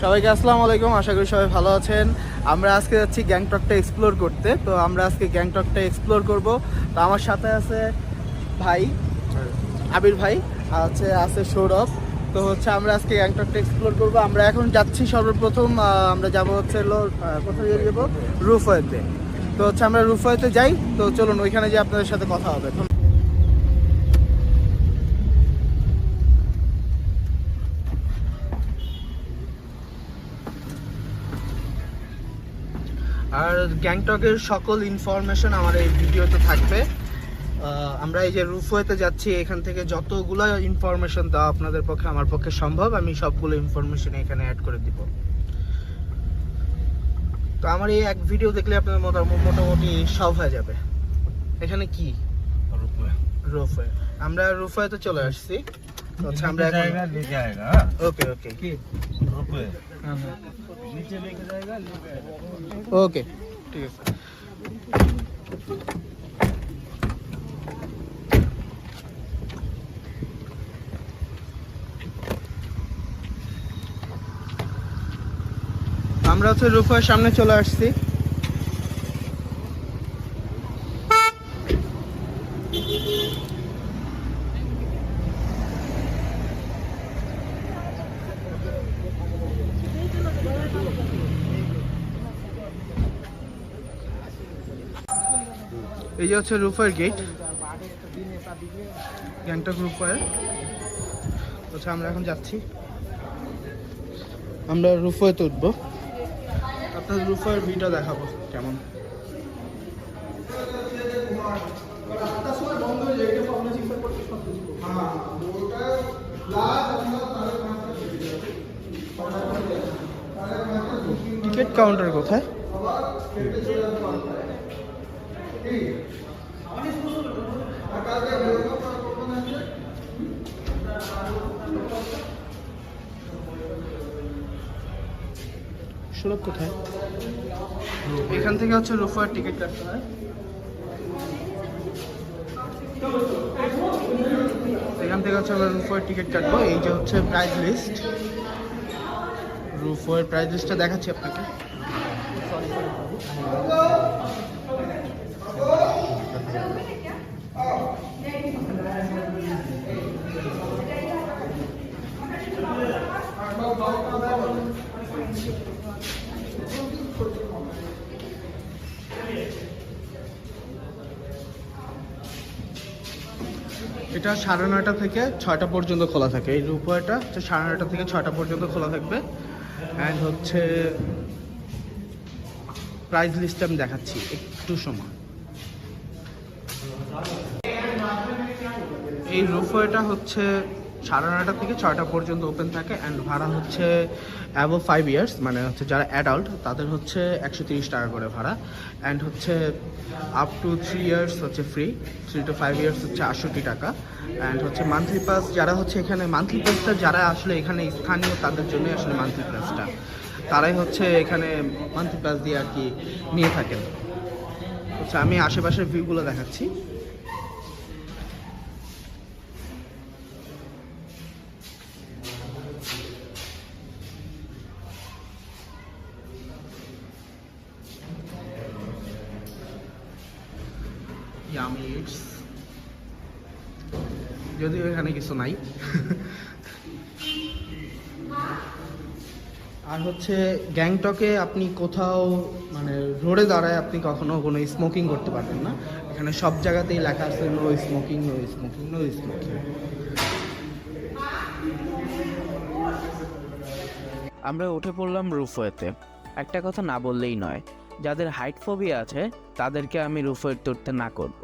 সবাইকে আসসালামু আলাইকুম, আশা করি সবাই ভালো আছেন। আমরা আজকে যাচ্ছি গ্যাংটকটা এক্সপ্লোর করতে। তো আমরা আজকে গ্যাংটকটা এক্সপ্লোর করব। তো আমার সাথে আছে ভাই আবির ভাই, আছে সৌরভ। তো আমরা আজকে গ্যাংটকটা এক্সপ্লোর করব। আমরা এখন যাচ্ছি সর্বপ্রথম আমরা যাব কোথায় যাবো, রুফওয়েতে। তো আমরা রুফওয়েতে যাই। তো চলুন ওইখানে যে আপনাদের সাথে কথা হবে। আর গ্যাংটকের সকল ইনফরমেশন আমার এই ভিডিওতে থাকবে। আমরা এই যে রুফওয়েতে যাচ্ছি, এখান থেকে যতগুলো ইনফরমেশন দেওয়া আপনাদের পক্ষে আমার পক্ষে সম্ভব, আমি সবগুলো ইনফরমেশন এখানে অ্যাড করে দিব। তো আমার এই এক ভিডিও দেখলে আপনাদের মোটামুটি সব হয়ে যাবে। এখানে কি রুফওয়ে, আমরা রুফওয়েতে চলে আসছি। আমরা ওকে ওকে ওকে ঠিক আছে। আমরা রুফওয়ের সামনে চলে আসছি। এই যে রুফওয়ের গেট, গ্যাংটক রুফওয়ে। আমরা এখন যাচ্ছি, আমরা রুফওয়েতে উঠবো। আপনাদের রুফওয়ের ভিউটা দেখাবো কেমন। টিকিট কাউন্টার কোথায়? সুলভ কোথায়? এখান থেকে রুফওয়ের টিকিট কাটতে হয়। এখান থেকে আমরা রুফওয়ের টিকিট কাটবো। এই যে প্রাইস লিস্ট, রুফওয়ের প্রাইস লিস্টটা দেখাচ্ছি আপনাকে। এটা 9:30 থেকে 6টা পর্যন্ত খোলা থাকে। এই রুপওয়েটা 9:30 থেকে 6টা পর্যন্ত খোলা থাকবে। অ্যান্ড প্রাইস লিস্ট আমি দেখাচ্ছি একটু সময়। এই রুপওয়েটা 9:30 থেকে 6টা পর্যন্ত ওপেন থাকে। অ্যান্ড ভাড়া অ্যাবভ 5 ইয়ার্স, মানে যারা অ্যাডাল্ট তাদের 130 টাকা করে ভাড়া। And up to 3 years free, 3 to 5 years 68 টাকা। অ্যান্ড মান্থলি পাস, যারা এখানে মান্থলি পাসটা যারা এখানে স্থানীয় তাদের জন্য মান্থলি পাসটা, তারাই এখানে মান্থলি পাস দিয়ে আর কি নিয়ে থাকেন। আমি আশেপাশের ভিউগুলো দেখাচ্ছি। যদিও এখানে কিছু নাই। আর গ্যাংটকে আপনি কোথাও মানে রোডে দাঁড়ায় আপনি কখনো কোনো স্মোকিং করতে পারবেন না। এখানে সব জায়গাতেই লেখা আছে no smoking, no smoking, no smoking. আমরা উঠে পড়লাম রুফওয়েতে। একটা কথা না বললেই নয়, যাদের হাইট ফোবিয়া আছে তাদেরকে আমি রুফওয়েতে উঠতে না করব।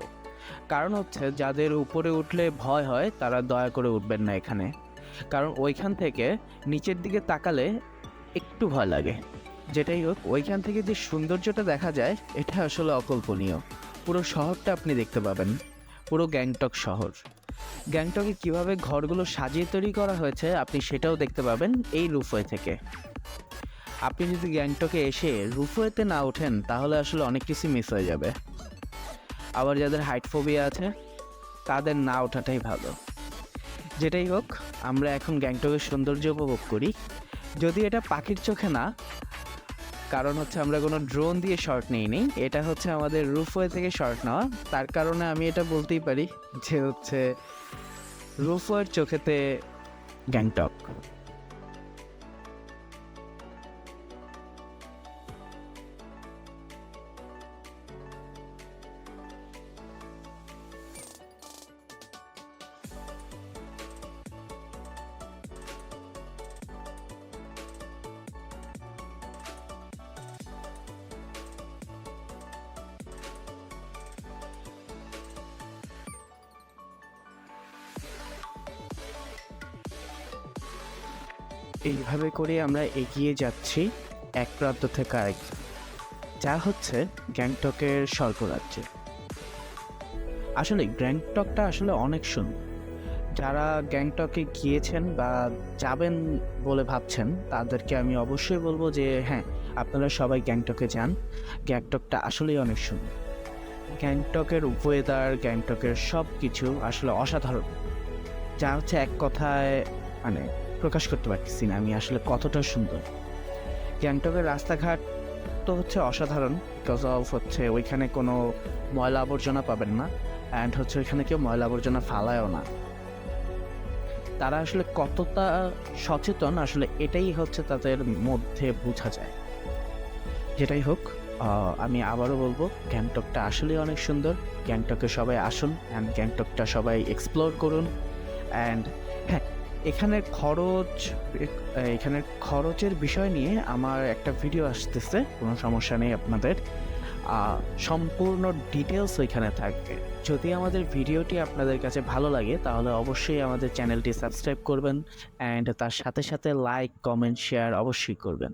কারণ যাদের উপরে উঠলে ভয় হয় তারা দয়া করে উঠবেন না এখানে। কারণ ওইখান থেকে নিচের দিকে তাকালে একটু ভয় লাগে। যেটাই হোক, ওইখান থেকে যে সৌন্দর্যটা দেখা যায় এটা আসলে অকল্পনীয়। পুরো শহরটা আপনি দেখতে পাবেন, পুরো গ্যাংটক শহর। গ্যাংটকে কিভাবে ঘরগুলো সাজিয়ে তৈরি করা হয়েছে আপনি সেটাও দেখতে পাবেন এই রুফওয়ে থেকে। আপনি যদি গ্যাংটকে এসে রুফওয়েতে না ওঠেন তাহলে আসলে অনেক কিছু মিস হয়ে যাবে। আবার যাদের হাইট ফোবিয়া আছে তাদের না ওঠাটাই ভালো। যেটাই হোক, আমরা এখন গ্যাংটকের সৌন্দর্য উপভোগ করি। যদি এটা পাখির চোখে না, কারণ হচ্ছে আমরা কোনো ড্রোন দিয়ে শর্ট নিইনি, এটা হচ্ছে আমাদের রুফওয়ে থেকে শর্ট নেওয়া। তার কারণে আমি এটা বলতেই পারি যে হচ্ছে রুফওয়ের চোখেতে গ্যাংটক। এইভাবে করে আমরা এগিয়ে যাচ্ছি এক প্রান্ত থেকে আরেক, যা হচ্ছে গ্যাংটকের স্বর্গরাজ্যে। আসলে গ্যাংটকটা আসলে অনেক সুন্দর। যারা গ্যাংটকে গিয়েছেন বা যাবেন বলে ভাবছেন তাদেরকে আমি অবশ্যই বলবো যে হ্যাঁ, আপনারা সবাই গ্যাংটকে যান। গ্যাংটকটা আসলেই অনেক সুন্দর। গ্যাংটকের ওয়েদার, গ্যাংটকের সব কিছু আসলে অসাধারণ, যা হচ্ছে এক কথায় মানে প্রকাশ করতে পারতেছি না আমি আসলে কতটা সুন্দর। গ্যাংটকের রাস্তাঘাট তো হচ্ছে অসাধারণ, বিকজ অফ হচ্ছে ওইখানে কোনো ময়লা আবর্জনা পাবেন না, অ্যান্ড হচ্ছে ওইখানে কেউ ময়লা আবর্জনা ফালায়ও না। তারা আসলে কতটা সচেতন আসলে এটাই হচ্ছে তাদের মধ্যে বোঝা যায়। যেটাই হোক, আমি আবারও বলবো গ্যাংটকটা আসলেই অনেক সুন্দর। গ্যাংটকে সবাই আসুন অ্যান্ড গ্যাংটকটা সবাই এক্সপ্লোর করুন। অ্যান্ড হ্যাঁ, এখানের খরচের বিষয় নিয়ে আমার একটা ভিডিও আসতেছে, কোনো সমস্যা নেই আপনাদের, সম্পূর্ণ ডিটেলস ওইখানে থাকবে। যদি আমাদের ভিডিওটি আপনাদের কাছে ভালো লাগে তাহলে অবশ্যই আমাদের চ্যানেলটি সাবস্ক্রাইব করবেন, অ্যান্ড তার সাথে সাথে লাইক, কমেন্ট, শেয়ার অবশ্যই করবেন।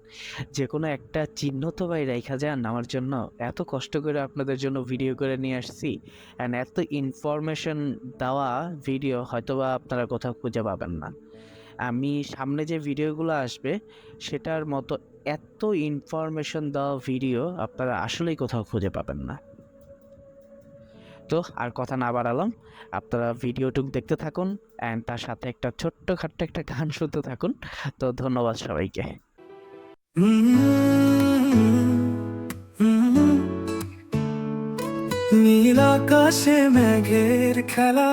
যে কোনো একটা চিহ্ন তো ভাই রেখা যান আমার জন্য, এত কষ্ট করে আপনাদের জন্য ভিডিও করে নিয়ে আসছি, অ্যান্ড এত ইনফরমেশন দেওয়া ভিডিও হয়তোবা আপনারা কোথাও খুঁজে পাবেন না। আমি সামনে যে ভিডিওগুলো আসবে সেটার মতো এত ইনফরমেশন দেওয়া ভিডিও আপনারা আসলেই কোথাও খুঁজে পাবেন না। তো আর কথা না বাড়ালাম, আপনারা ভিডিওটুকু দেখতে থাকুন অ্যান্ড তার সাথে একটা ছোট্টখাট্ট একটা গান শুনতে থাকুন। তো ধন্যবাদ সবাইকে। নীল আকাশে মেঘের খেলা,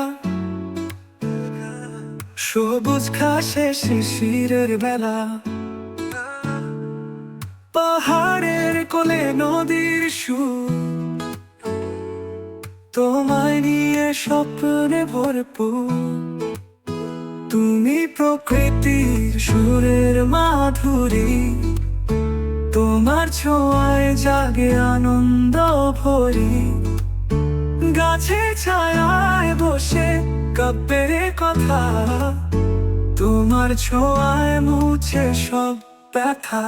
সবুজ ঘাসে শিশিরের বেলা, পাহাড়ের কোলে নদীর সুর, তোমায় নিয়ে স্বপ্নে ভরপুর। তুমি প্রকৃতির সুরের মাধুরী, তোমার ছোঁয়ায় জাগে আনন্দ ভরি। গাছের ছায়ায় বসে কাব্যের কথা, তোমার ছোঁয়ায় মুছে সব ব্যথা।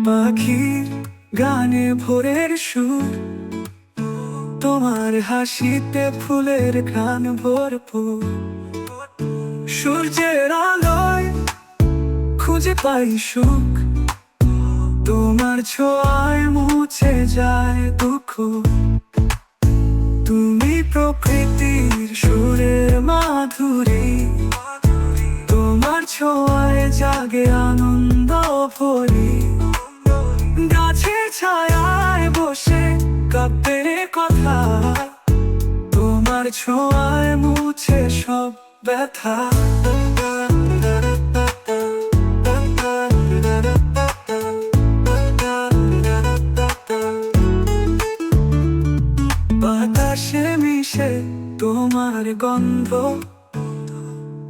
পাখির গানে ভোরের সুর, তোমার হাসিতে ফুলের ঘ্রাণ ভরপুর। সূর্যের আলোয় খুঁজে পাই সুখ, তোমার ছোঁয়ায় মুছে যায় দুঃখ। তুমি প্রকৃতির সুরের মাধুরী, তোমার ছোঁয়ায় জাগে আনন্দ ভরি। গাছের ছায়ায় বসে কাব্যের কথা, তোমার ছোঁয়ায় মুছে সব ব্যথা। বাতাসে মিশে তোমার গন্ধ,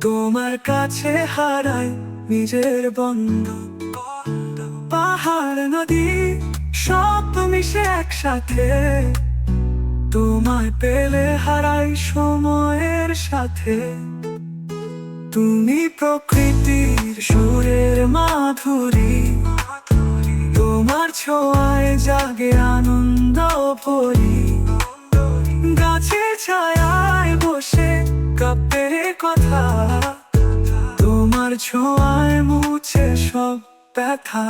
তোমার কাছে হারাই নিজের বন্ধ। পাহাড় নদী সব মিশে একসাথে, তোমায় পেলে হারাই সময়ের সাথে। তুমি প্রকৃতির সুরের মাধুরী, তোমার ছোঁয়ায় জাগে আনন্দ ভরি। গাছের ছায়ায় বসে কাব্যের কথা, তোমার ছোঁয়ায় মুছে সব ব্যথা।